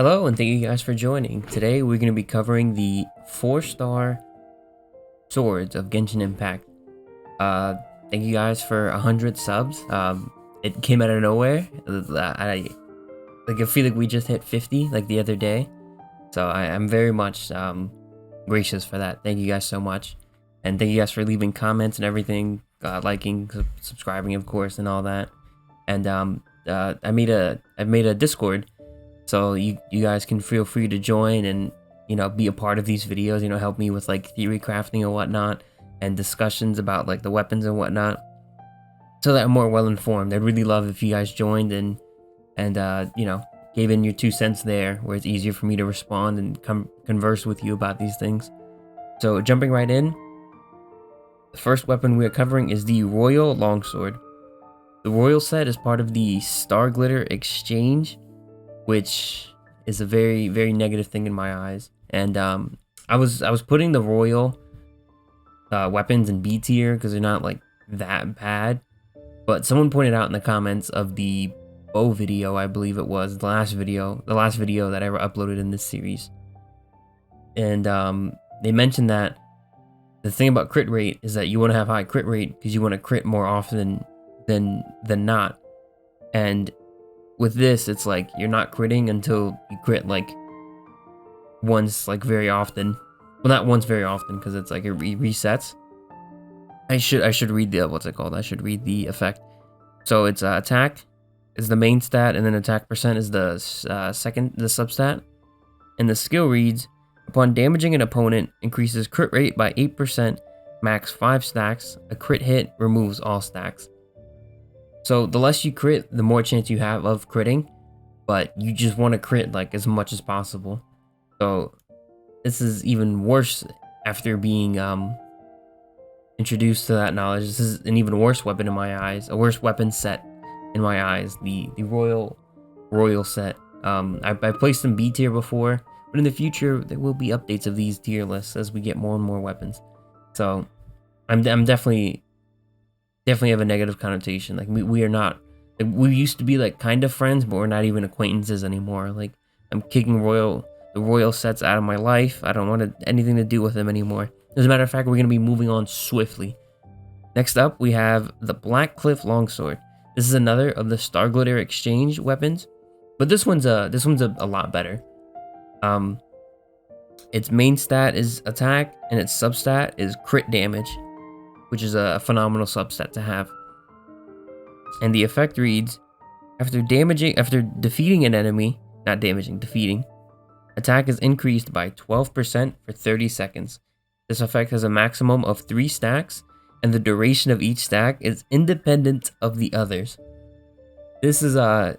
Hello, and thank you guys for joining. Today we're going to be covering the 4-star swords of Genshin Impact. Thank you guys for 100 subs. It came out of nowhere. I feel like we just hit 50 like the other day. So I'm very much gracious for that. Thank you guys so much. And thank you guys for leaving comments and everything, liking, subscribing, of course, and all that. And I've made a Discord. So you guys can feel free to join and, be a part of these videos, help me with like theory crafting and whatnot and discussions about like the weapons and whatnot so that I'm more well informed. I'd really love if you guys joined and gave in your 2 cents there where it's easier for me to respond and converse with you about these things. So jumping right in, the first weapon we are covering is the Royal Longsword. The Royal set is part of the Star Glitter Exchange, which is a very, very negative thing in my eyes. And I was putting the Royal weapons in B tier because they're not like that bad. But someone pointed out in the comments of the bow video, I believe it was the last video that I ever uploaded in this series, and they mentioned that the thing about crit rate is that you want to have high crit rate because you want to crit more often than not. And with this, it's like you're not critting until you crit like once, like very often. Well, not once very often because it's like it resets. I should read the what's it called? I should read the effect. So it's attack is the main stat, and then attack percent is the substat. And the skill reads: upon damaging an opponent, increases crit rate by 8%, max 5 stacks. A crit hit removes all stacks. So the less you crit, the more chance you have of critting, but you just want to crit like as much as possible. So this is even worse after being introduced to that knowledge. This is an even worse weapon in my eyes, a worse weapon set in my eyes, the Royal set. I placed them B tier before, but in the future there will be updates of these tier lists as we get more and more weapons. So I'm definitely have a negative connotation. Like we are not, like, we used to be like kind of friends, but we're not even acquaintances anymore. Like I'm kicking the Royal sets out of my life. I don't want anything to do with them anymore. As a matter of fact, we're going to be moving on swiftly. Next up, we have the Black Cliff Longsword. This is another of the Star Glitter Exchange weapons, but this one's a lot better. Its main stat is attack, and its substat is crit damage, which is a phenomenal substat to have. And the effect reads: after defeating an enemy, defeating, attack is increased by 12% for 30 seconds. This effect has a maximum of 3 stacks, and the duration of each stack is independent of the others. This is a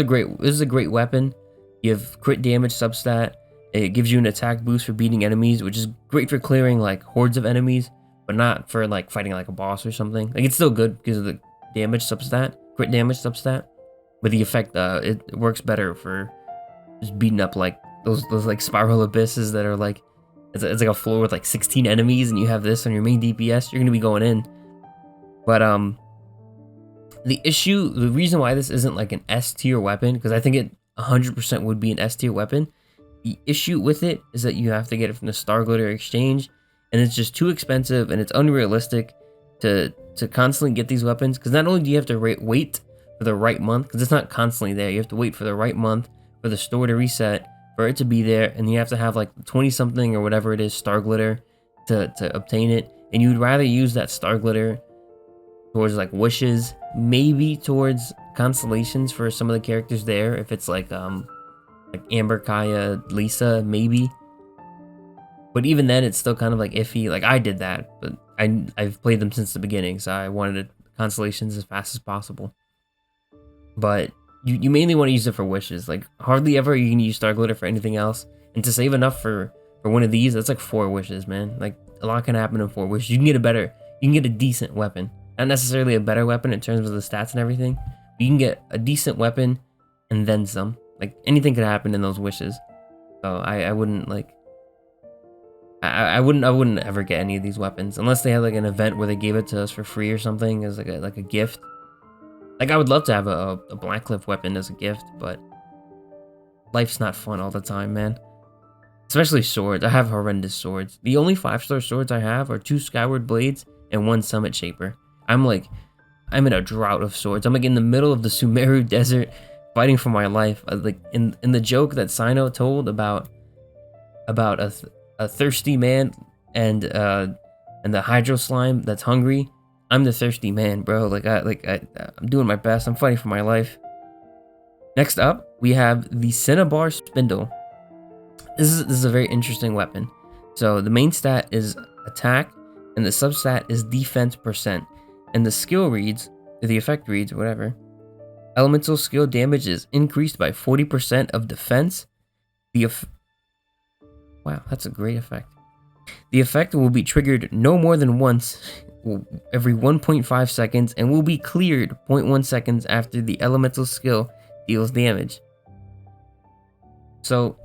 great weapon. You have crit damage substat. It gives you an attack boost for beating enemies, which is great for clearing like hordes of enemies, but not for like fighting like a boss or something. Like it's still good because of the damage substat, crit damage substat, but the effect it works better for just beating up like those like spiral abysses that are like it's like a floor with like 16 enemies, and you have this on your main DPS, you're gonna be going in. But the reason why this isn't like an S tier weapon, because I think it 100% would be an S tier weapon. The issue with it is that you have to get it from the Star Glitter Exchange, and it's just too expensive, and it's unrealistic to constantly get these weapons, because not only do you have to wait for the right month, because it's not constantly there, you have to wait for the right month for the store to reset, for it to be there, and you have to have like 20 something or whatever it is Star Glitter to obtain it. And you'd rather use that Star Glitter towards like wishes, maybe towards constellations for some of the characters there, if it's like Amber, Kaya, Lisa, maybe. But even then, it's still kind of like iffy. Like I did that, but I've played them since the beginning, so I wanted constellations as fast as possible. But you mainly want to use it for wishes. Like hardly ever you can use Star Glitter for anything else. And to save enough for one of these, that's like 4 wishes, man. Like a lot can happen in 4 wishes. You can get a decent weapon. Not necessarily a better weapon in terms of the stats and everything. But you can get a decent weapon and then some. Like anything could happen in those wishes. So I wouldn't like I wouldn't ever get any of these weapons unless they had like an event where they gave it to us for free or something as like a gift. Like I would love to have a Blackcliff weapon as a gift, but life's not fun all the time, man. Especially swords. I have horrendous swords. The only 5-star swords I have are 2 Skyward Blades and 1 Summit Shaper. I'm in a drought of swords. I'm like in the middle of the Sumeru Desert fighting for my life. Like in the joke that Sino told about a thirsty man and the Hydro Slime that's hungry. I'm the thirsty man, bro. I'm doing my best. I'm fighting for my life. Next up, we have the Cinnabar Spindle. This is a very interesting weapon. So the main stat is attack, and the substat is defense %. And the skill reads, or the effect reads, whatever. Elemental skill damage is increased by 40% of defense. Wow, that's a great effect. The effect will be triggered no more than once every 1.5 seconds and will be cleared 0.1 seconds after the elemental skill deals damage. So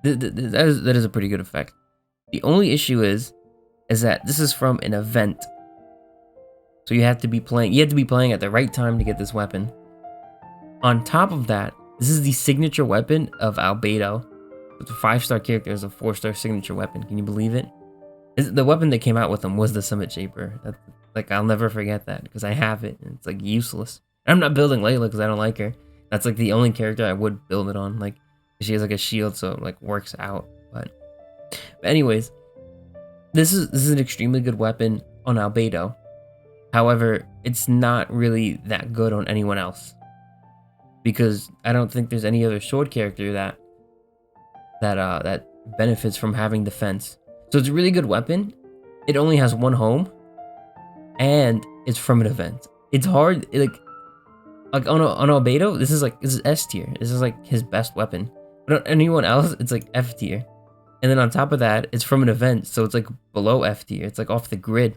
that is a pretty good effect. The only issue is that this is from an event. So you have to be playing at the right time to get this weapon. On top of that, this is the signature weapon of Albedo. It's a 5-star character as a 4-star signature weapon. Can you believe it? The weapon that came out with him was the Summit Shaper. I'll never forget that because I have it and it's like useless. I'm not building Layla because I don't like her. That's like the only character I would build it on. Like she has like a shield, so it like works out. But anyways, this is an extremely good weapon on Albedo. However, it's not really that good on anyone else because I don't think there's any other sword character that benefits from having defense. So it's a really good weapon. It only has 1 home, and it's from an event. It's hard, like on Albedo, this is S tier. This is like his best weapon. But on anyone else, it's like F tier. And then on top of that, it's from an event, so it's like below F tier. It's like off the grid.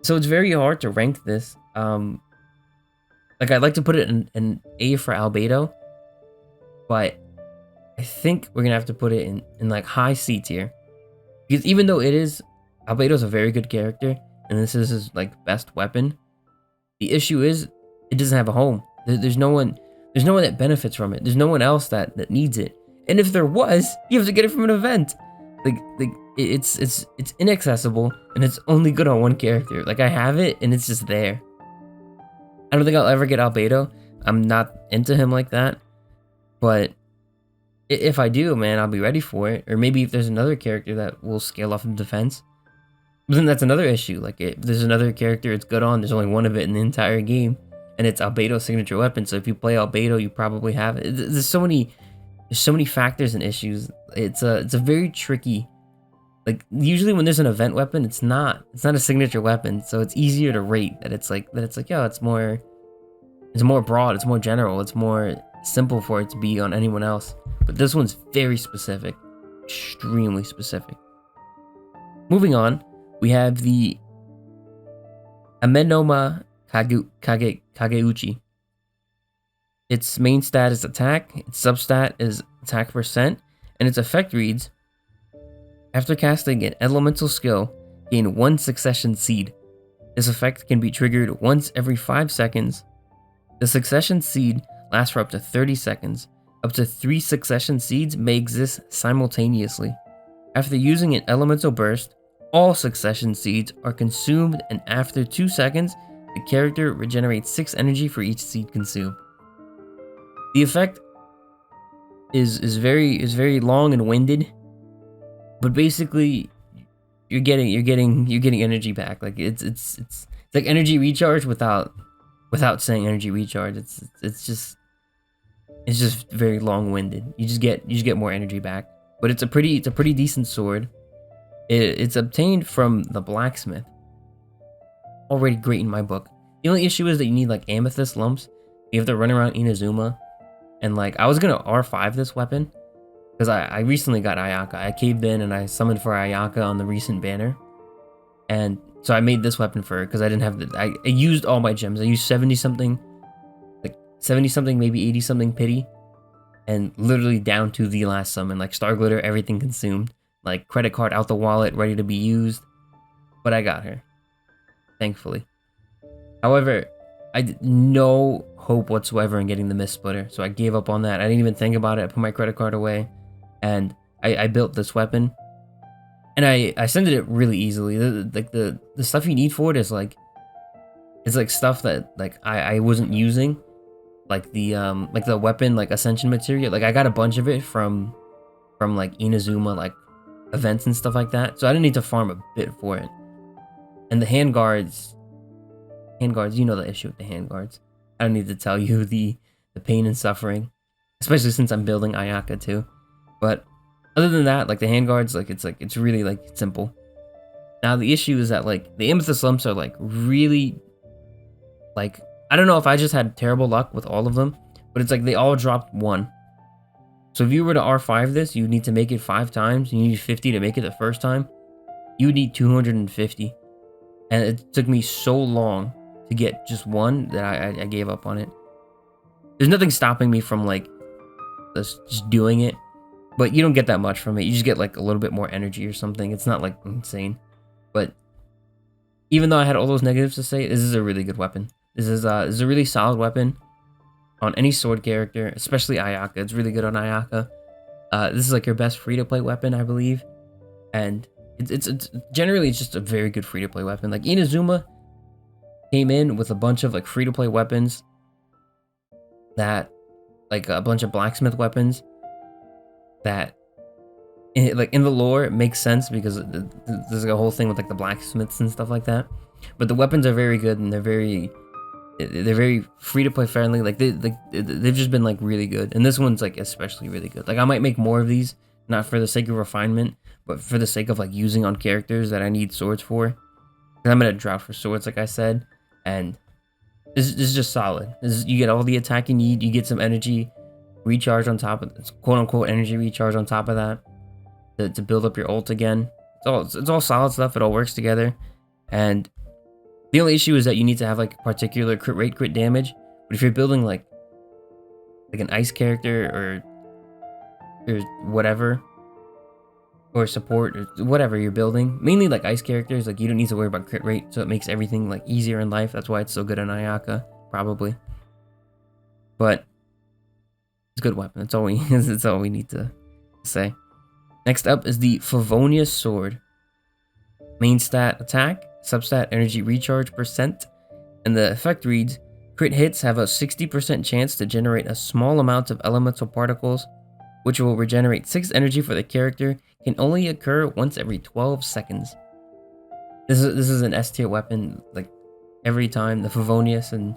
So it's very hard to rank this. Like I'd like to put it in A for Albedo, but I think we're gonna have to put it in like high C tier. Because even though Albedo's a very good character, and this is his like best weapon, the issue is it doesn't have a home. There's no one that benefits from it. There's no one else that needs it. And if there was, you have to get it from an event. It's inaccessible, and it's only good on one character. Like I have it, and it's just there. I don't think I'll ever get Albedo. I'm not into him like that, but if I do, man, I'll be ready for it. Or maybe if there's another character that will scale off in defense. But then that's another issue. Like, if there's another character it's good on, there's only one of it in the entire game. And it's Albedo's signature weapon. So if you play Albedo, you probably have it. There's so many factors and issues. It's a very tricky. Like, usually when there's an event weapon, it's not a signature weapon. So it's easier to rate that it's like, yo, it's more broad, it's more general, it's more simple for it to be on anyone else. But this one's very specific, extremely specific. Moving on, we have the Amenoma Kageuchi. Its main stat is attack, its substat is attack %, and its effect reads, after casting an elemental skill, gain 1 succession seed. This effect can be triggered once every 5 seconds. The succession seed lasts for up to 30 seconds. Up to 3 succession seeds may exist simultaneously. After using an elemental burst, all succession seeds are consumed, and after 2 seconds, the character regenerates 6 energy for each seed consumed. The effect is very long and winded, but basically you're getting energy back. Like it's like energy recharge without saying energy recharge. It's just very long-winded. You just get more energy back. But it's a pretty decent sword. It's obtained from the blacksmith. Already great in my book. The only issue is that you need like amethyst lumps. You have to run around Inazuma, and like I was gonna R5 this weapon because I recently got Ayaka. I caved in and I summoned for Ayaka on the recent banner, and so I made this weapon for her because I didn't have the. I used all my gems. I used 70 something, maybe 80 something pity, and literally down to the last summon, like Star Glitter, everything consumed, like credit card out the wallet, ready to be used. But I got her, thankfully. However, no hope whatsoever in getting the mist splitter, so I gave up on that. I didn't even think about it. I put my credit card away, and I built this weapon, and I sent it really easily. The stuff you need for it is like, it's like stuff that like I wasn't using, like the weapon like ascension material. Like I got a bunch of it from like Inazuma like events and stuff like that, so I didn't need to farm a bit for it. And the handguards, you know the issue with the handguards. I don't need to tell you the pain and suffering, especially since I'm building Ayaka too. But other than that, like the handguards, it's really like simple. Now the issue is that like the amethyst lumps are like really, like, I don't know if I just had terrible luck with all of them, but it's like they all dropped 1. So if you were to R5 this, you need to make it 5 times. You need 50 to make it the first time. You need 250. And it took me so long to get just 1 that I gave up on it. There's nothing stopping me from like just doing it, but you don't get that much from it. You just get like a little bit more energy or something. It's not like insane. But even though I had all those negatives to say, this is a really good weapon. This is a really solid weapon on any sword character, especially Ayaka. It's really good on Ayaka. This is like your best free-to-play weapon, I believe. And it's generally just a very good free-to-play weapon. Like Inazuma came in with a bunch of like free-to-play weapons that, like a bunch of blacksmith weapons that in the lore it makes sense because there's like a whole thing with like the blacksmiths and stuff like that. But the weapons are very good, and they're very free-to-play friendly. Like they've just been like really good, and this one's like especially really good. Like I might make more of these, not for the sake of refinement, but for the sake of like using on characters that I need swords for. Because I'm in a drought for swords, like I said, and this is just solid. You get all the attack you need. You get some energy recharge on top of this, quote-unquote energy recharge on top of that to build up your ult again. It's all solid stuff. It all works together, and the only issue is that you need to have like particular crit rate, crit damage. But if you're building like an ice character or whatever, or support or whatever you're building, mainly like ice characters, like you don't need to worry about crit rate, so it makes everything like easier in life. That's why it's so good on Ayaka, probably. But it's a good weapon. That's all we need to say. Next up is the Favonius Sword. Main stat attack, substat energy recharge percent, and the effect reads: crit hits have a 60% chance to generate a small amount of elemental particles, which will regenerate 6 energy for the character, can only occur once every 12 seconds. This is an S tier weapon. Like every time the Favonius and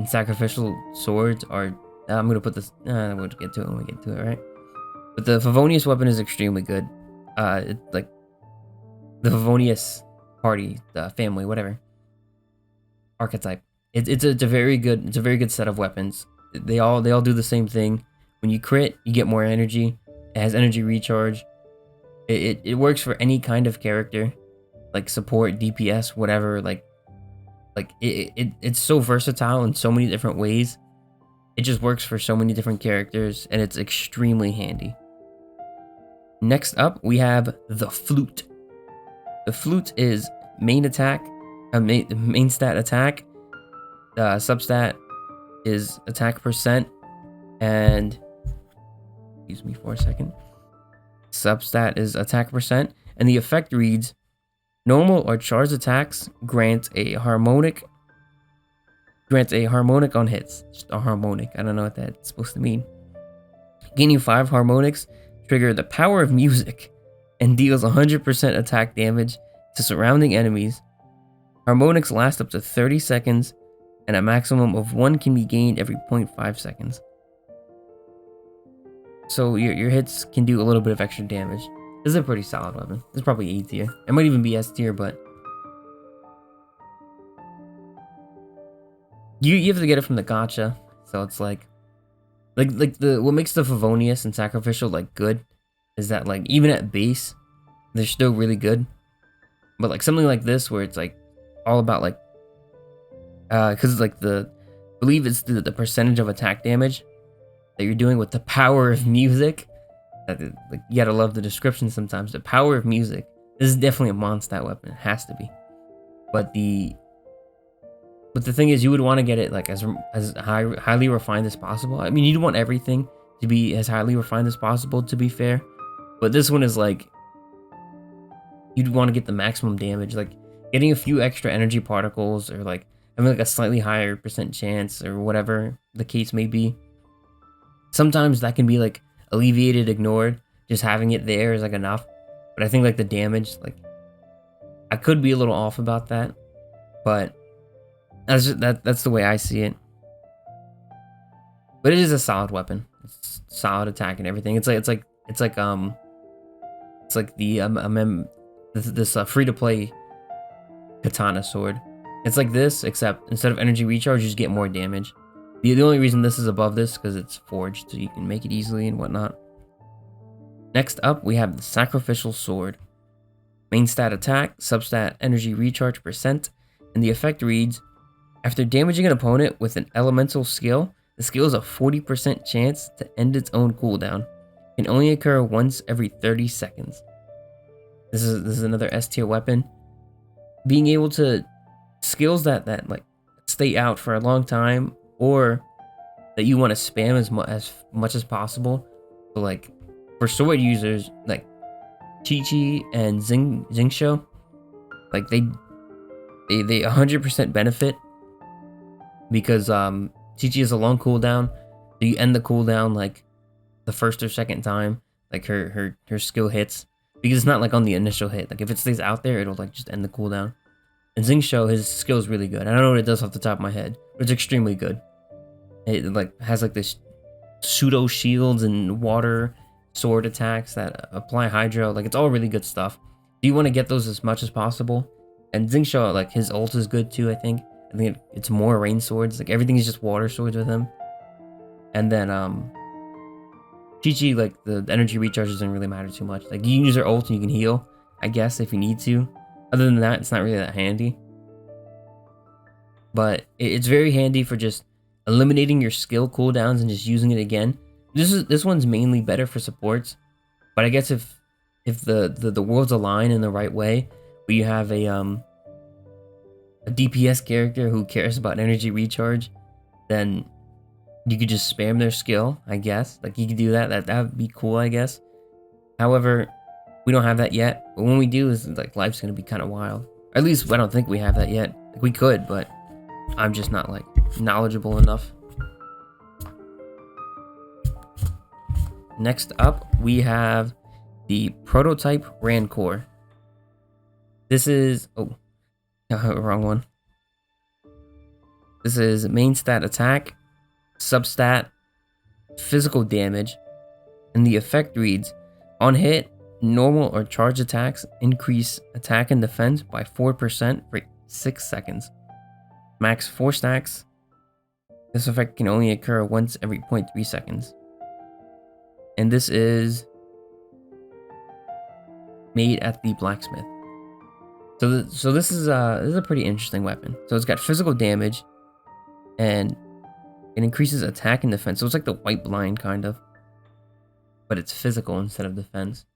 sacrificial swords are, I'm gonna put this. We'll get to it when we get to it, right? But the Favonius weapon is extremely good. Like the Favonius party, the family, whatever archetype. It's a very good set of weapons. They all do the same thing. When you crit, you get more energy. It has energy recharge. It works for any kind of character, like support, DPS, whatever. Like it's so versatile in so many different ways. It just works for so many different characters, and it's extremely handy. Next up, we have the Flute. The Flute is main attack, main stat attack. Substat is attack percent, and excuse me for a second. Substat is attack percent, and the effect reads: normal or charged attacks grant a harmonic on hits. Just a harmonic. I don't know what that's supposed to mean. Gaining 5 harmonics trigger the power of music and deals 100% attack damage to surrounding enemies. Harmonics last up to 30 seconds, and a maximum of 1 can be gained every 0.5 seconds. So your hits can do a little bit of extra damage. This is a pretty solid weapon. This is probably A tier. It might even be S tier, but you have to get it from the gacha. So it's like what makes the Favonius and sacrificial like good is that like even at base they're still really good. But like something like this where it's like all about like because like I believe it's the percentage of attack damage that you're doing with the power of music. Like you gotta love the description sometimes. The power of music. This is definitely a Mondstadt weapon. It has to be. But the But the thing is, you would want to get it like as highly refined as possible. I mean, you'd want everything to be as highly refined as possible, to be fair. But this one is like, you'd want to get the maximum damage. Like, getting a few extra energy particles, or like having like a slightly higher percent chance, or whatever the case may be. Sometimes that can be like alleviated, ignored. Just having it there is like enough. But I think like the damage, like, I could be a little off about that, but that's the way I see it. But it is a solid weapon. It's solid attack and everything. It's like the this free to play katana sword. It's like this, except instead of energy recharge, you just get more damage. The only reason this is above this because it's forged, so you can make it easily and whatnot. Next up, we have the sacrificial sword. Main stat attack, substat energy recharge percent, and the effect reads: after damaging an opponent with an elemental skill, the skill has a 40% chance to end its own cooldown. It can only occur once every 30 seconds. This is another S tier weapon. Being able to skills that like stay out for a long time, or that you want to spam as much as possible. So like for sword users like Chi-Chi and Xingqiu, like they 100% benefit, because Chi-Chi has a long cooldown, so you end the cooldown like the first or second time like her skill hits, because it's not like on the initial hit. Like if it stays out there, it'll like just end the cooldown. And Xingqiu, his skill is really good. I don't know what it does off the top of my head, but it's extremely good. It like has like this pseudo shields and water sword attacks that apply hydro. Like it's all really good stuff. You want to get those as much as possible. And Xingqiu, like his ult is good too. I think it's more rain swords. Like everything is just water swords with him. And then Chi-Chi, like the energy recharge doesn't really matter too much. Like you can use her ult and you can heal, I guess, if you need to. Other than that, it's not really that handy. But it's very handy for just eliminating your skill cooldowns and just using it again. This one's mainly better for supports, but I guess if the worlds align in the right way, where you have a DPS character who cares about energy recharge, then you could just spam their skill, I guess. Like you could do that. That would be cool, I guess. However, we don't have that yet. But when we do, is like life's gonna be kind of wild. Or at least I don't think we have that yet. Like we could, but I'm just not like knowledgeable enough. Next up, we have the prototype Rancor. This is wrong one. This is main stat attack, substat, physical damage, and the effect reads: on hit, normal or charge attacks increase attack and defense by 4% for 6 seconds. Max 4 stacks. This effect can only occur once every 0.3 seconds. And this is made at the blacksmith. So this is a pretty interesting weapon. So it's got physical damage, and it increases attack and defense. So it's like the white blind kind of, but it's physical instead of defense.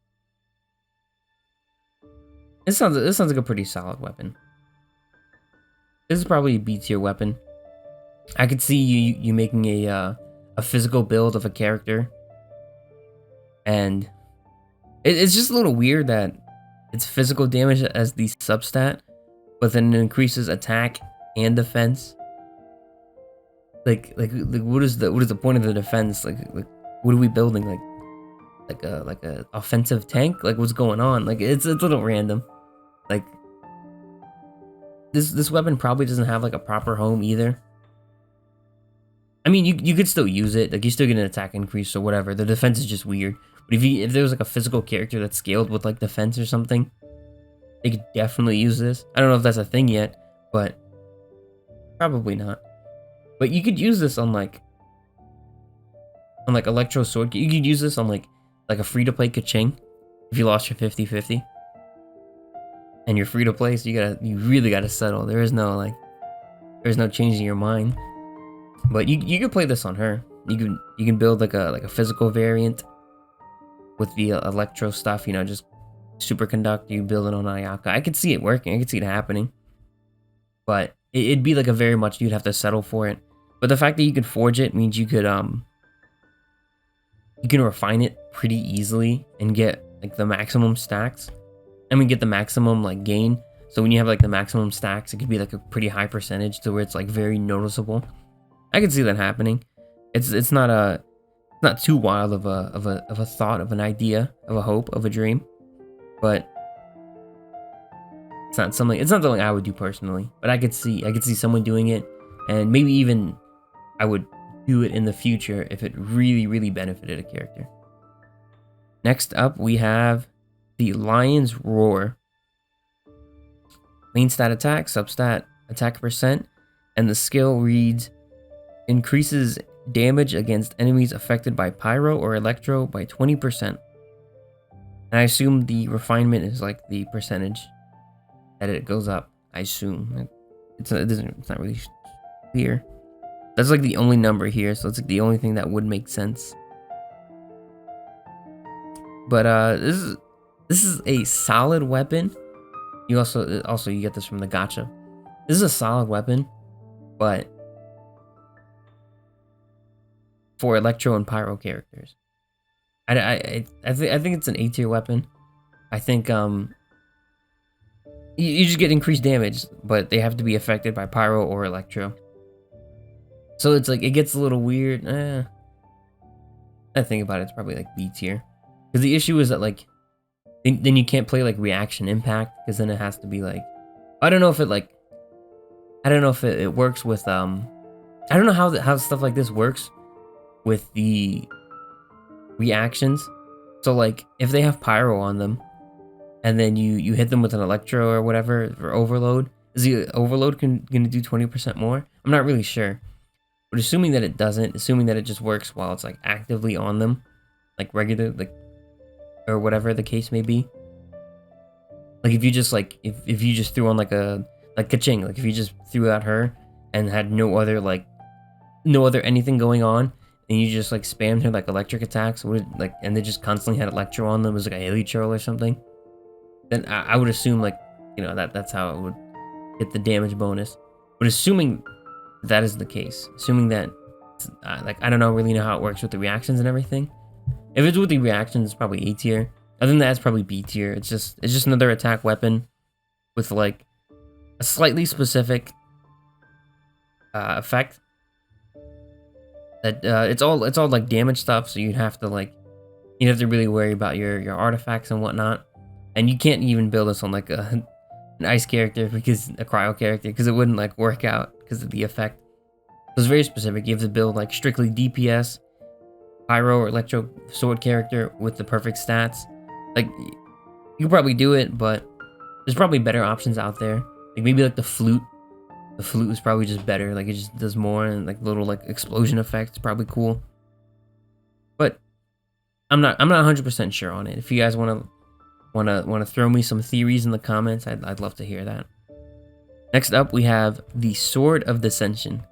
This sounds like a pretty solid weapon. This is probably a B tier weapon. I could see you making a physical build of a character, and it's just a little weird that it's physical damage as the substat, but then it increases attack and defense. Like what is the point of the defense? Like what are we building? Like a offensive tank? Like what's going on? Like it's a little random. Like this weapon probably doesn't have like a proper home either. I mean, you could still use it. Like you still get an attack increase or whatever. The defense is just weird. But if there was like a physical character that's scaled with like defense or something, they could definitely use this. I don't know if that's a thing yet, but probably not. But you could use this on like Electro Sword. You could use this on like a free-to-play Kaching if you lost your 50-50. And you're free to play, so you really gotta settle. There's no changing your mind. But you could play this on her. You can build like a physical variant with the electro stuff, just superconduct. You build it on Ayaka. I could see it working. I could see it happening. But it'd be like a very much you'd have to settle for it. But the fact that you could forge it means you can refine it pretty easily and get like the maximum stacks. I mean, get the maximum like gain. So when you have like the maximum stacks, it could be like a pretty high percentage to where it's like very noticeable. I can see that happening. It's not too wild of a thought, of an idea, of a hope, of a dream, but it's not something I would do personally. But I could see someone doing it, and maybe even I would do it in the future if it really benefited a character. Next up, we have the Lion's Roar. Main stat attack, substat attack percent, and the skill reads increases damage against enemies affected by pyro or electro by 20%. And I assume the refinement is like the percentage that it goes up. I assume it's not really clear. That's like the only number here, so it's like the only thing that would make sense. But this is a solid weapon. You also you get this from the gacha. This is a solid weapon, but for electro and pyro characters, I think it's an A tier weapon. I think you just get increased damage, but they have to be affected by pyro or electro. So it's like it gets a little weird. I think about it, it's probably like B tier, because the issue is that like then you can't play like reaction impact, because then it has to be like, I don't know if it works with I don't know how stuff like this works with the reactions. So like if they have pyro on them and then you hit them with an electro or whatever for overload, is the overload gonna do 20% more? I'm not really sure, but assuming that it doesn't, assuming that it just works while it's like actively on them, like regular, like, or whatever the case may be. Like if you just like if you just threw on like ka-ching, like if you just threw at her and had no other anything going on, and you just like spammed her like electric attacks, and they just constantly had electro on them, it was like a Haley troll or something, then I would assume like, you know, that's how it would get the damage bonus. But assuming that is the case, assuming that like I don't really know how it works with the reactions and everything. If it's with the reactions, it's probably A tier. Other than that, it's probably B tier. It's just another attack weapon with like a slightly specific effect. That it's all like damage stuff, so you'd have to really worry about your artifacts and whatnot. And you can't even build this on like an ice character, because a cryo character, because it wouldn't like work out because of the effect. So it's very specific. You have to build like strictly DPS, pyro or electro sword character with the perfect stats. Like you could probably do it, but there's probably better options out there. Like maybe like the flute. The flute is probably just better. Like it just does more, and like little like explosion effects, probably cool. But I'm not 100% sure on it. If you guys want to throw me some theories in the comments, I'd love to hear that. Next up, we have the Sword of Dissension.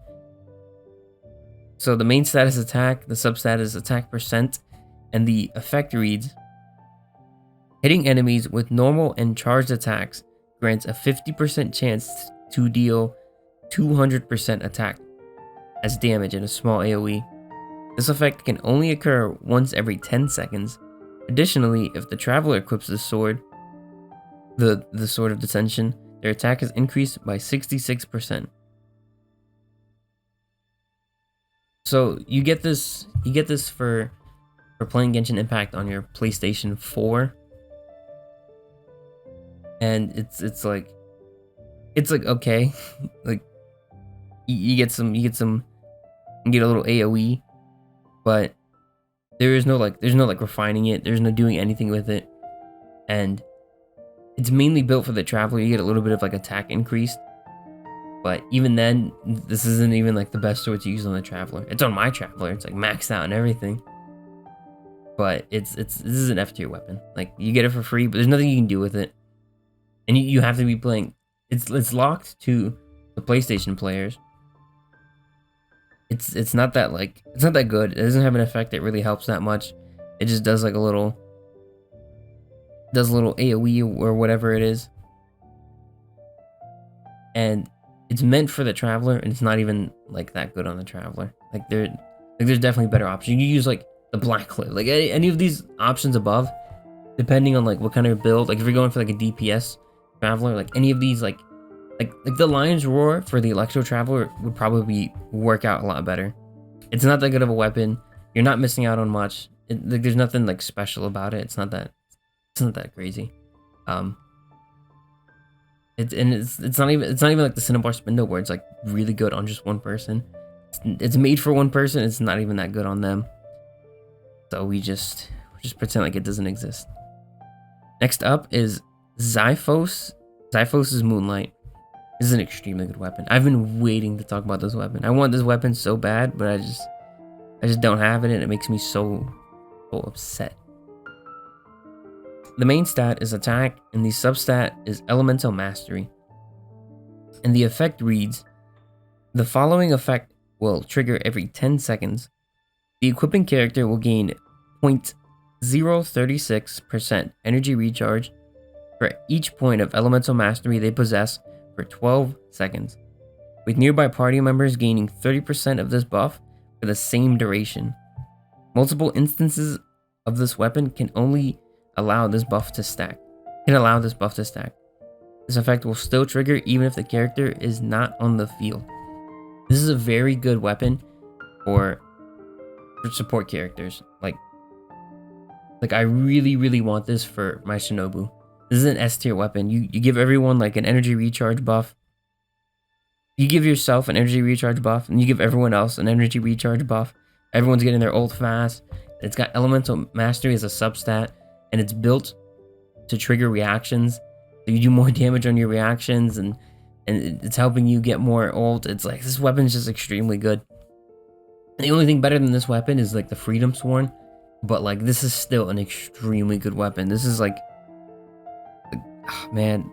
So the main stat is attack, the substat is attack percent, and the effect reads: hitting enemies with normal and charged attacks grants a 50% chance to deal 200% attack as damage in a small AoE. This effect can only occur once every 10 seconds. Additionally, if the traveler equips the sword, the Sword of Dissension, their attack is increased by 66%. So you get this for playing Genshin Impact on your PlayStation 4. And it's like okay, like you get a little AoE, but there's no refining it, there's no doing anything with it, and it's mainly built for the traveler. You get a little bit of like attack increased, but even then, this isn't even like the best sword to use on the traveler. It's on my traveler, it's like maxed out and everything, but this is an F tier weapon. Like you get it for free, but there's nothing you can do with it. And you have to be playing. It's locked to the PlayStation players. It's not that good. It doesn't have an effect that really helps that much. It just does like a little AoE or whatever it is. And it's meant for the Traveler, and it's not even like that good on the Traveler. There's definitely better options. You use like the Black Clip, like any of these options above, depending on like what kind of build. Like if you're going for like a DPS Traveler, like any of these like the Lion's Roar for the Electro Traveler would probably work out a lot better. It's not that good of a weapon. You're not missing out on much. Like there's nothing like special about it. It's not that crazy. It's not even like the Cinnabar Spindle where it's like really good on just one person. It's made for one person. It's not even that good on them. So we just pretend like it doesn't exist. Next up is Xiphos. Xiphos' Moonlight. This is an extremely good weapon. I've been waiting to talk about this weapon. I want this weapon so bad, but I just don't have it, and it makes me so upset. The main stat is attack, and the substat is elemental mastery. And the effect reads, the following effect will trigger every 10 seconds. The equipping character will gain 0.036% energy recharge for each point of elemental mastery they possess for 12 seconds, with nearby party members gaining 30% of this buff for the same duration. Multiple instances of this weapon can allow this buff to stack. This effect will still trigger even if the character is not on the field. This is a very good weapon for support characters. Like I really want this for my Shinobu. This is an S tier weapon. You give everyone like an energy recharge buff. You give yourself an energy recharge buff, and you give everyone else an energy recharge buff. Everyone's getting their ult fast. It's got elemental mastery as a substat, and it's built to trigger reactions. So you do more damage on your reactions, and it's helping you get more ult. It's like this weapon is just extremely good. The only thing better than this weapon is like the Freedom Sworn, but like this is still an extremely good weapon. This is like oh, man,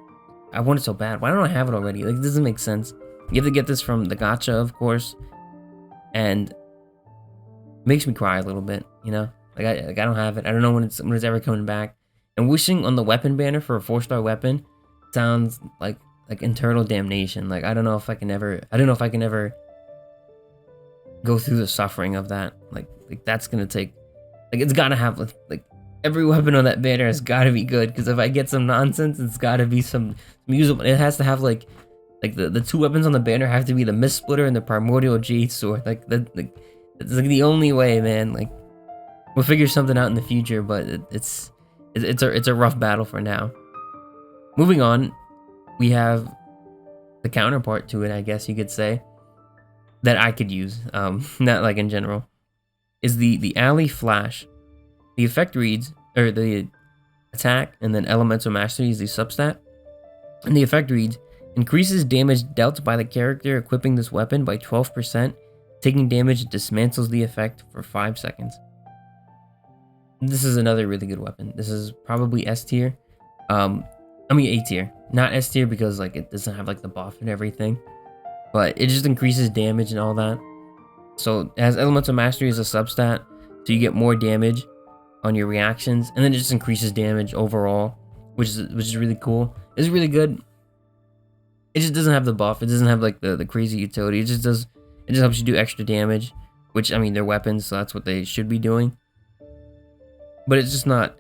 I want it so bad. Why don't I have it already? Like, it doesn't make sense. You have to get this from the gacha, of course, and it makes me cry a little bit, you know? Like I don't have it. I don't know when it's ever coming back. And wishing on the weapon banner for a 4-star weapon sounds like internal damnation. Like I don't know if I can ever go through the suffering of that. Like that's gonna take, like it's gotta have like every weapon on that banner has gotta be good, because if I get some nonsense, it's gotta be some usable. It has to have like the 2 weapons on the banner have to be the Mist Splitter and the Primordial Jade Sword. It's like the only way, man. Like we'll figure something out in the future, but it's a rough battle for now. Moving on, we have the counterpart to it, I guess you could say, that I could use, not like in general, is the Alley Flash. The effect reads, or the attack and then elemental mastery is the substat, and the effect reads, increases damage dealt by the character equipping this weapon by 12%. Taking damage dismantles the effect for 5 seconds. This is another really good weapon. This is probably S tier. I mean A tier, not S tier because like it doesn't have like the buff and everything, but it just increases damage and all that. So it has elemental mastery as a substat, so you get more damage on your reactions, and then it just increases damage overall, which is really cool. It's really good. It just doesn't have the buff. It doesn't have like the crazy utility. It just helps you do extra damage, which I mean they're weapons, so that's what they should be doing. But it's just not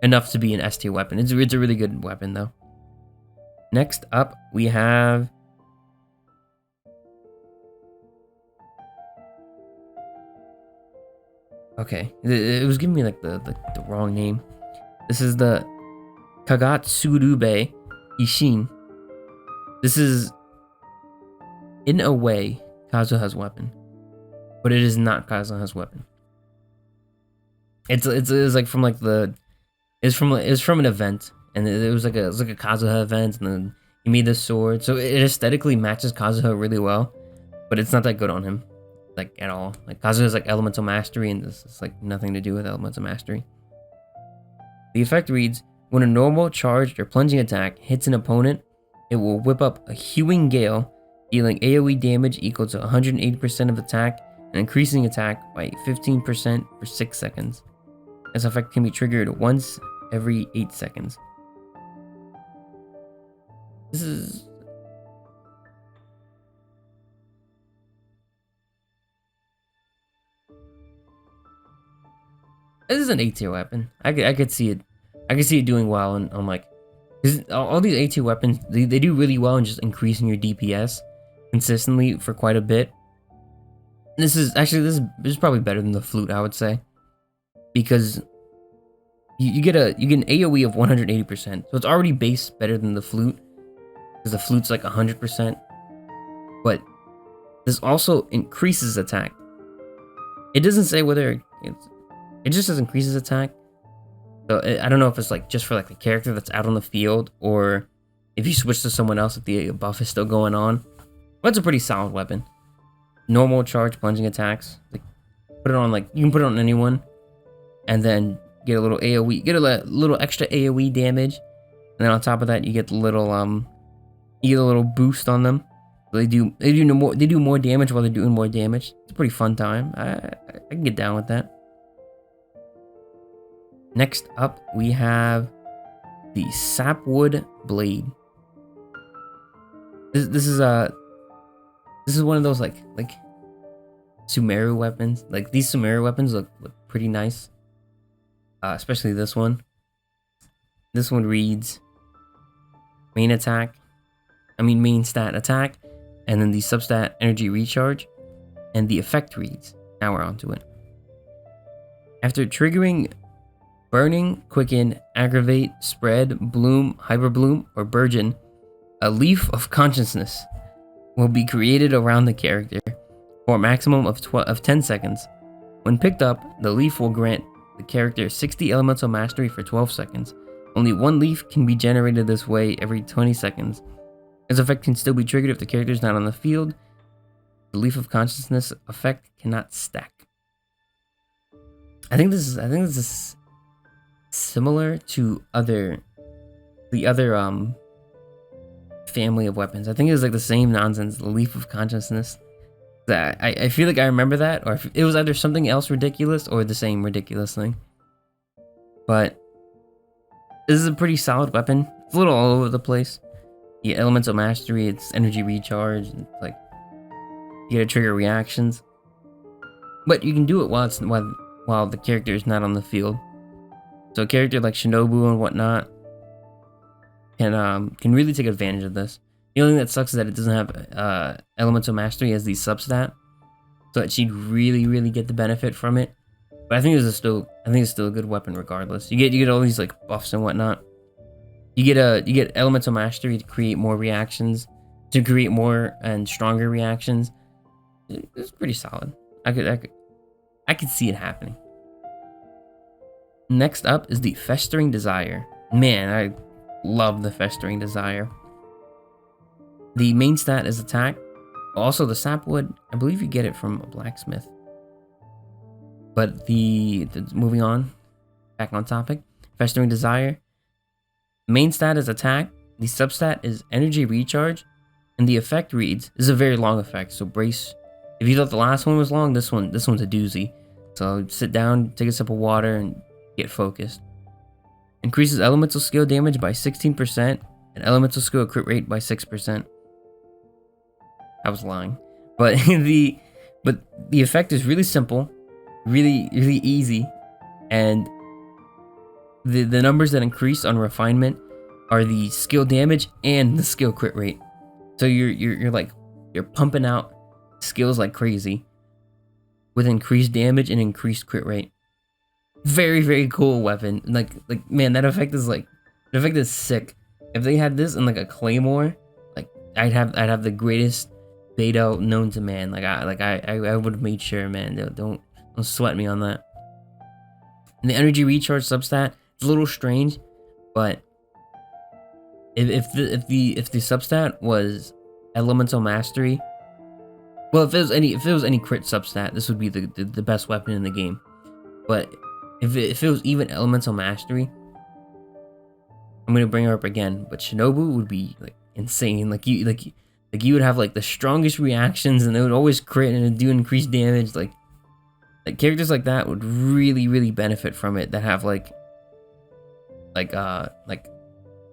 enough to be an S tier weapon. It's a really good weapon though. Next up we have okay, it was giving me like the wrong name. This is the Kagatsurube Ishin. This is in a way Kazuha's weapon, but it is not Kazuha's weapon. It's like from like it's from an event, and it was like a Kazuha event, and then he made this sword, so it aesthetically matches Kazuha really well, but it's not that good on him, like at all. Like Kazuha is like elemental mastery, and this is like nothing to do with elemental mastery. The effect reads, when a normal, charged, or plunging attack hits an opponent, it will whip up a hewing gale, dealing AoE damage equal to 180% of attack and increasing attack by 15% for 6 seconds. This effect can be triggered once every 8 seconds. This is an A tier weapon. I could see it. I could see it doing well on like, cause all these A tier weapons, they do really well in just increasing your DPS consistently for quite a bit. This is probably better than the flute, I would say, because you get an AOE of 180%, so it's already base better than the flute, because the flute's like 100%. But this also increases attack. It doesn't say whether it just says increases attack. So I don't know if it's like just for like the character that's out on the field, or if you switch to someone else if the buff is still going on. But it's a pretty solid weapon. Normal charge plunging attacks. Like, put it on, like, you can put it on anyone, and then get a little AOE, get a little extra AOE damage, and then on top of that you get the little you get a little boost on them. They do more damage while they're doing more damage. It's a pretty fun time. I can get down with that. Next up, we have the Sapwood Blade. This is one of those like Sumeru weapons. Like, these Sumeru weapons look pretty nice. Especially this one. This one reads main stat attack, and then the substat energy recharge, and the effect reads. Now we're onto it. After triggering burning, quicken, aggravate, spread, bloom, hyperbloom, or burgeon, a leaf of consciousness will be created around the character for a maximum of 10 seconds. When picked up, the leaf will grant the character 60 elemental mastery for 12 seconds. Only one leaf can be generated this way every 20 seconds. This effect can still be triggered if the character is not on the field. The leaf of consciousness effect cannot stack. I think this is similar to the other family of weapons. I think it was like the same nonsense, the leaf of consciousness. That I feel like I remember that, or if it was either something else ridiculous or the same ridiculous thing. But this is a pretty solid weapon. It's a little all over the place. You get elemental mastery, it's energy recharge, and it's like you get to trigger reactions. But you can do it while the character is not on the field. So a character like Shinobu and whatnot can really take advantage of this. The only thing that sucks is that it doesn't have elemental mastery as the substat, so that she'd really get the benefit from it. But I think it's still a good weapon regardless. You get all these like buffs and whatnot. You get elemental mastery to create more reactions, to create more and stronger reactions. It's pretty solid. I could see it happening. Next up is the Festering Desire. Man, I love the Festering Desire. The main stat is attack. Also, the sapwood, I believe you get it from a blacksmith. But moving on, back on topic, Festering Desire. Main stat is attack. The substat is energy recharge, and the effect reads. This is a very long effect, so brace. If you thought the last one was long, this one's a doozy. So sit down, take a sip of water, and get focused. Increases elemental skill damage by 16% and elemental skill crit rate by 6%. I was lying, but the effect is really simple, really easy, and the numbers that increase on refinement are the skill damage and the skill crit rate. So you're pumping out skills like crazy with increased damage and increased crit rate. Very cool weapon. Like man, that effect is sick. If they had this in like a claymore, like I'd have the greatest beta known to man. I would have made sure, man. Don't sweat me on that. And the energy recharge substat, it's a little strange, but if the substat was elemental mastery, well, if it was any crit substat, this would be the best weapon in the game. But if it was even elemental mastery, I'm gonna bring her up again. But Shinobu would be like insane. Like you would have like the strongest reactions, and they would always crit and do increased damage. Like characters like that would really benefit from it. That have like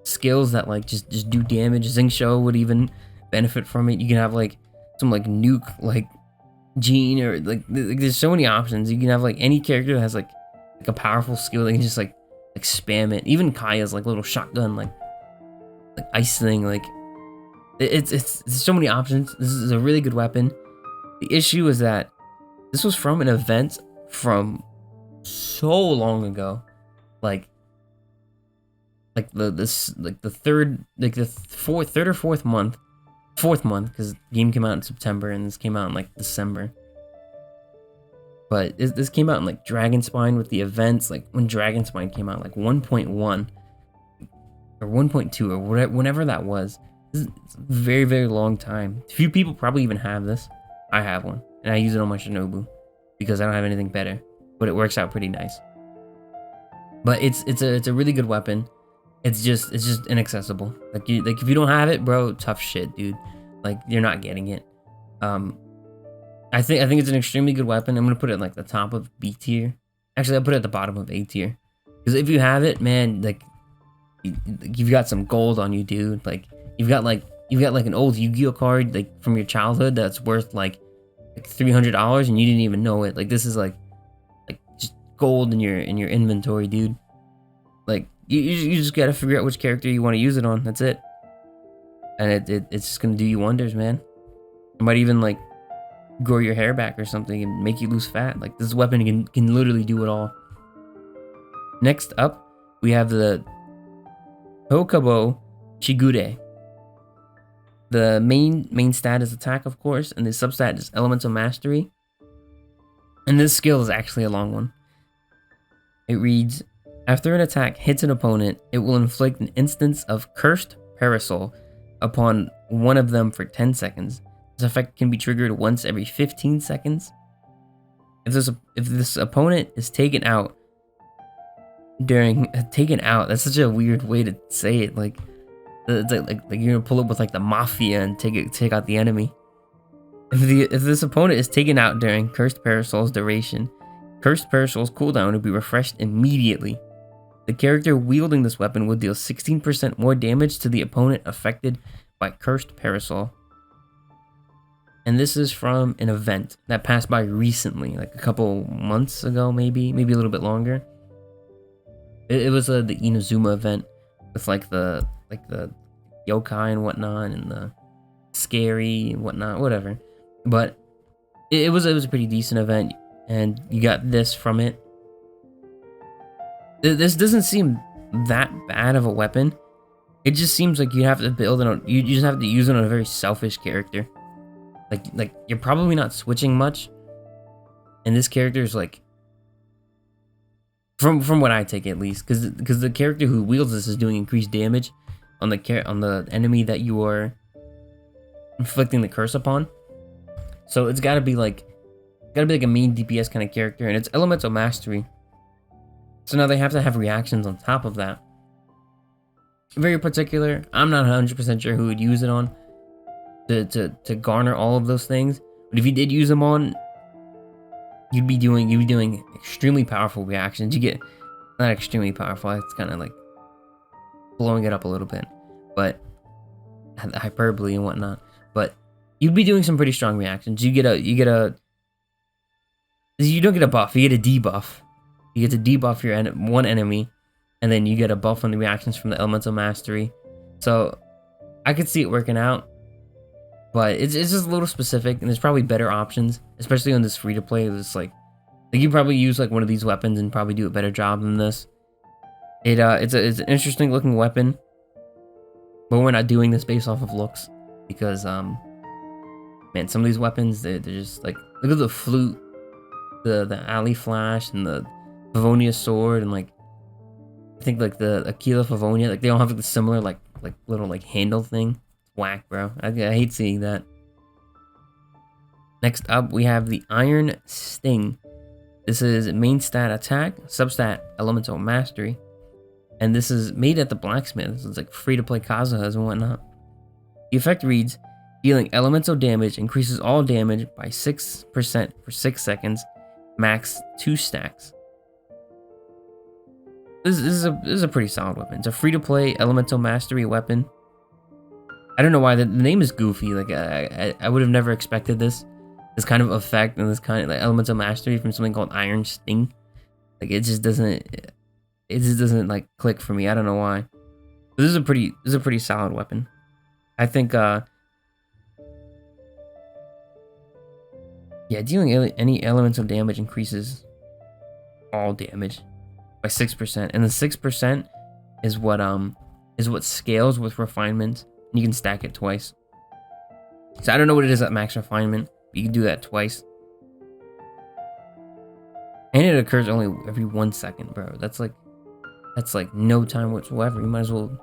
skills that like just do damage. Xingqiu would even benefit from it. You can have like some like nuke like Gene, or like there's so many options. You can have like any character that has like a powerful skill. They can just like spam it. Even Kaya's like little shotgun like ice thing. Like it's so many options. This is a really good weapon. The issue is that this was from an event from so long ago, like the third or fourth month, because game came out in September and this came out in like December. But this came out in like Dragonspine with the events, like when Dragonspine came out, like 1.1 or 1.2 or whatever, whenever that was. It's a very, very long time. Few people probably even have this. I have one, and I use it on my Shinobu because I don't have anything better. But it works out pretty nice. But it's a really good weapon. It's just inaccessible. Like if you don't have it, bro, tough shit, dude. Like you're not getting it. I think it's an extremely good weapon. I'm gonna put it like the top of B tier. Actually, I'll put it at the bottom of A tier. Because if you have it, man, like you've got some gold on you, dude. Like you've got like an old Yu-Gi-Oh card like from your childhood that's worth like $300 and you didn't even know it. Like this is like just gold in your inventory, dude. Like you just gotta figure out which character you want to use it on. That's it. And it's just gonna do you wonders, man. It might even like grow your hair back or something and make you lose fat. Like this weapon can literally do it all. Next up, we have the Tokabo Shigure. The main stat is attack, of course, and the substat is elemental mastery. And this skill is actually a long one. It reads, after an attack hits an opponent, it will inflict an instance of Cursed Parasol upon one of them for 10 seconds. This effect can be triggered once every 15 seconds. If this opponent is taken out, that's such a weird way to say it. Like it's like you're gonna pull up with like the mafia and take out the enemy. If this opponent is taken out during Cursed Parasol's duration, Cursed Parasol's cooldown will be refreshed immediately. The character wielding this weapon will deal 16% more damage to the opponent affected by Cursed Parasol. And this is from an event that passed by recently, like a couple months ago, maybe a little bit longer. It was the Inazuma event with like the yokai and whatnot and the scary and whatnot, whatever. But it was a pretty decent event, and you got this from it. This doesn't seem that bad of a weapon. It just seems like you have to build it on. You just have to use it on a very selfish character. Like you're probably not switching much, and this character is like, from what I take at least, because the character who wields this is doing increased damage on the enemy that you are inflicting the curse upon. So it's gotta be like a main DPS kind of character, and it's elemental mastery. So now they have to have reactions on top of that. Very particular. I'm not 100% sure who would use it on to garner all of those things. But if you did use them on, you'd be doing extremely powerful reactions. You get not extremely powerful. It's kind of like blowing it up a little bit, but hyperbole and whatnot. But you'd be doing some pretty strong reactions. You don't get a buff. You get a debuff. You get to debuff your one enemy, and then you get a buff on the reactions from the elemental mastery. So I could see it working out, but it's just a little specific, and there's probably better options, especially on this free to play. It's like you probably use like one of these weapons and probably do a better job than this. It's an interesting looking weapon, but we're not doing this based off of looks because man, some of these weapons they're just like, look at the flute, the alley flash, and the Favonia sword, and like I think like the Aquila Favonia, like they all have the similar like little like handle thing. Whack, bro. I hate seeing that. Next up, we have the Iron Sting. This is main stat attack, substat elemental mastery, and this is made at the blacksmith. This is like free to play Kazuhas and whatnot. The effect reads, dealing elemental damage increases all damage by 6% for 6 seconds, max 2 stacks. This is a pretty solid weapon. It's a free-to-play elemental mastery weapon. I don't know why the name is goofy. Like I would have never expected this kind of effect and this kind of like elemental mastery from something called Iron Sting. Like it just doesn't like click for me. I don't know why. But this is a pretty solid weapon. I think yeah, dealing any elemental damage increases all damage by 6%, and the 6% is what scales with refinement. And you can stack it twice. So I don't know what it is at max refinement, but you can do that twice. And it occurs only every 1 second, bro. That's like no time whatsoever. You might as well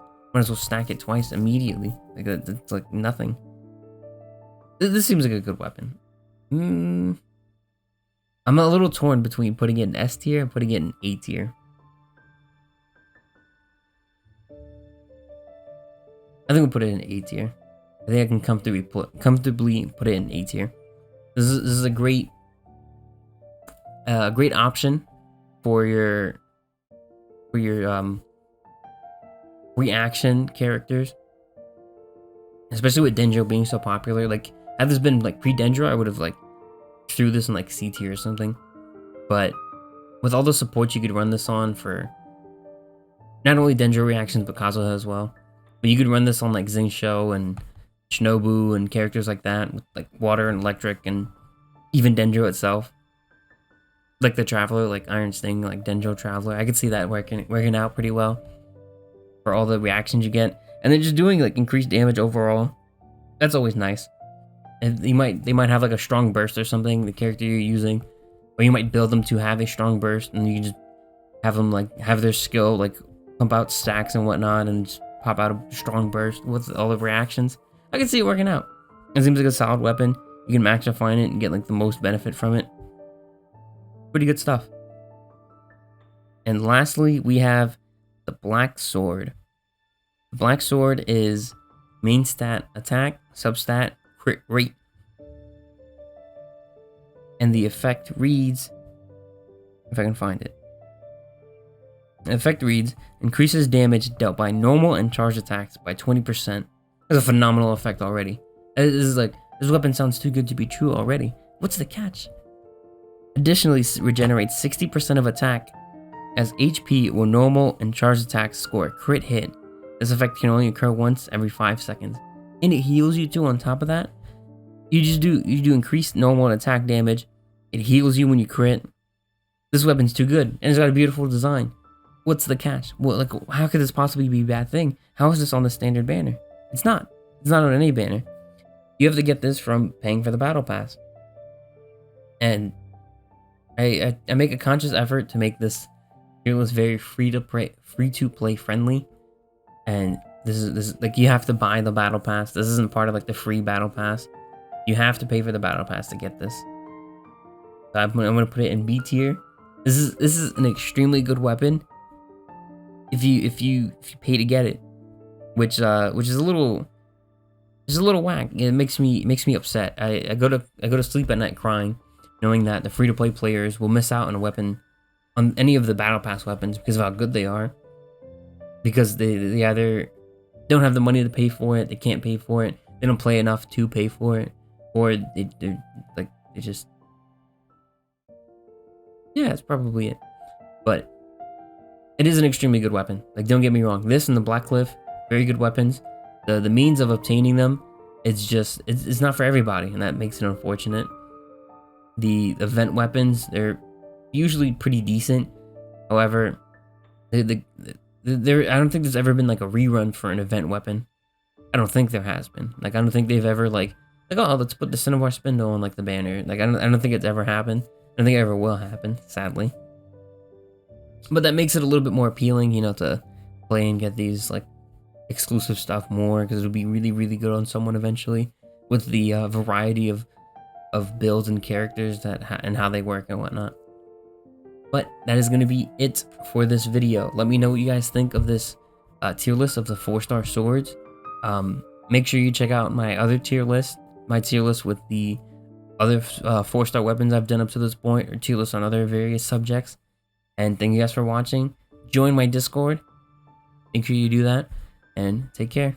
stack it twice immediately. Like that's like nothing. This seems like a good weapon. I'm a little torn between putting it in S tier and putting it in A tier. I think we'll put it in A tier. I think I can comfortably put it in A tier. This is a great option for your reaction characters, especially with Dendro being so popular. Like, had this been like pre-Dendro, I would have like threw this in like C tier or something. But with all the support you could run this on for not only Dendro reactions but Kazuha as well. But you could run this on like Xingqiu and Shinobu and characters like that with like water and electric and even Dendro itself. Like the Traveler, like Iron Sting, like Dendro Traveler. I could see that working out pretty well for all the reactions you get. And then just doing like increased damage overall. That's always nice. And they might have like a strong burst or something, the character you're using. Or you might build them to have a strong burst and you can just have them like have their skill like pump out stacks and whatnot and just pop out a strong burst with all the reactions. I can see it working out. It seems like a solid weapon. You can max refine it and get like the most benefit from it. Pretty good stuff. And lastly, we have the Black Sword. The Black Sword is main stat attack, substat crit rate. And the effect reads, if I can find it. The effect reads, increases damage dealt by normal and charged attacks by 20%. That's a phenomenal effect already. This weapon sounds too good to be true already. What's the catch? Additionally, regenerates 60% of attack as HP or normal and charged attacks score a crit hit. This effect can only occur once every 5 seconds. And it heals you too on top of that. You do increased normal and attack damage. It heals you when you crit. This weapon's too good, and it's got a beautiful design. What's the catch? Well, like, how could this possibly be a bad thing? How is this on the standard banner? It's not. It's not on any banner. You have to get this from paying for the battle pass. And I make a conscious effort to make this tier list very free to play friendly. And this is like, you have to buy the battle pass. This isn't part of like the free battle pass. You have to pay for the battle pass to get this. So I'm gonna put it in B tier. This is an extremely good weapon. If you pay to get it, which is a little whack. It makes me upset. I go to sleep at night crying, knowing that the free to play players will miss out on a weapon, on any of the battle pass weapons because of how good they are. Because they either don't have the money to pay for it, they can't pay for it, they don't play enough to pay for it, or they just, yeah, that's probably it. But it is an extremely good weapon. Like, don't get me wrong, this and the Blackcliff, very good weapons. The means of obtaining them, it's not for everybody, and that makes it unfortunate. The event weapons, they're usually pretty decent. However, I don't think there's ever been like a rerun for an event weapon. I don't think there has been. Like, I don't think they've ever like oh, let's put the Cinnabar Spindle on like the banner. Like, I don't think it's ever happened. I don't think it ever will happen, sadly. But that makes it a little bit more appealing, you know, to play and get these like exclusive stuff more, because it'll be really, really good on someone eventually with the variety of builds and characters and how they work and whatnot. But that is going to be it for this video. Let me know what you guys think of this tier list of the 4-star swords. Make sure you check out my other tier list, with the other 4-star weapons I've done up to this point, or tier lists on other various subjects. And thank you guys for watching. join my Discord. Make sure you do that, and take care.